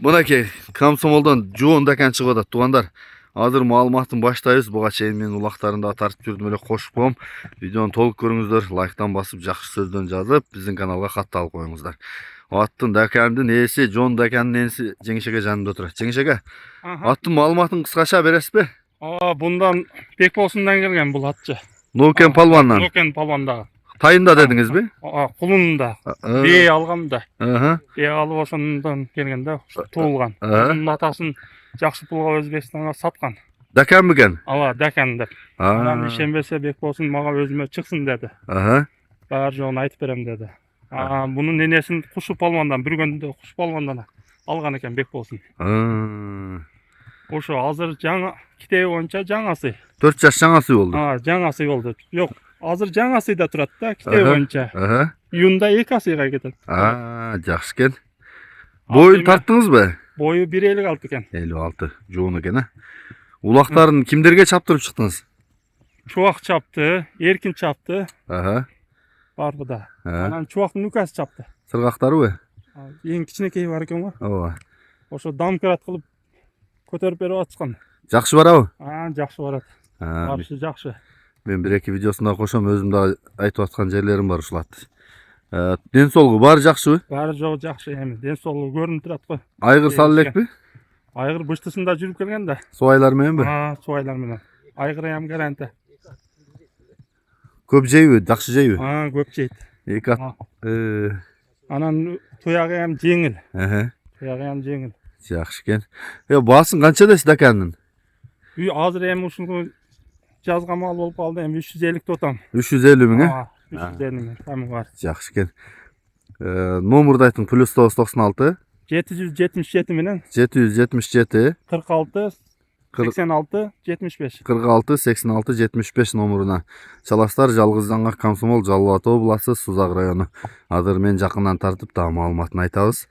Мынакей Комсомолдон жоон дакен чыгып атат туугандар. Азыр маалыматын баштайбыз. Буга чейин мен улактарында тартып жүрдүм эле, кошуп коем. Видеону толук көрүңүздөр, лайктан басып, жакшы сөздөн жазып, биздин каналга катталып коюңуздар. Аттын дакандын ээси, жоон дакандын ээси Жеңишеге жанымда отурат. Жеңишеге, аттын маалыматын кыскача бересизби? Bundan Bekbolsun'dan gelgen bul atçı. Нокен палвандан. Noken Palvan'da. Тайында дедиңизби? Kulunda. Bey algamda. Bey alıp oşondan gelgende tuğulgan. Onun atasın jakşı pulga Özbekistan'a satkan. Dakan mıken? Ava dakandır. Anan işenbese Bekbolsun maga özüme çıksın dedi. Bar joğunu aytıp berem dedi. Bunun nenesin Kuşu Palvan'dan, bir günde Kuşu Palvan'dan algan eken Bekbolsun. Oşo hazır жаңа kitebi boyunca жаңасы. 4 жаш жаңасы болду. Жаңасы болду. Yok, hazır жаңасы да турат да kitebi boyunca. Июнда 2 асыйга кетет. Жакшы экен. Боюн тарттыңызбы? Boyu 1.56 eкен. 56. Жоон экен, а? Улактарын кимдерге чаптырып чыктыңыз? Чубак чапты, Эркин чапты. Бар бу да. Анан Чубактын нукасы чапты. Сыргактарбы? Эң кичинекей бар экен го. Ооба. Ошо дамкрат кылып көтөрүп берип атышкан. Жакшы барабы? Жакшы барат. Барышы жакшы. Мен бир-эки видеосунда кошом, өзүм да айтып аткан жерлерим бар ушулат. Ден соолугу баары жакшыбы? Баары жок жакшы эми. Ден соолугу көрүнүп турат го. Айгыр салып элекпи? Айгыр быштысында жүрүп келген да. Субайлар мененби? Субайлар менен. Айгыр эм гаранты. Көп жейби? Жакшы жейби? Көп жейт. Эки ат. Анан туягы эм жеңил. Туягы эм жеңил. Жакшы экен. Баасын канча десиз дакандын? Азыр эми ушул жазга мал болуп калды, эми 350 тотам. 350 миң, 350 миң тамы бар. Жакшы экен. Номурду айтың, +996 777 менен 777 46 86 75. 46 86 75 номуруна чаластар. Жалгыз жаңа Комсомол, Жалал Абад областы, Сузак району. Азыр мен жакындан тартып да маалыматын айтабыз.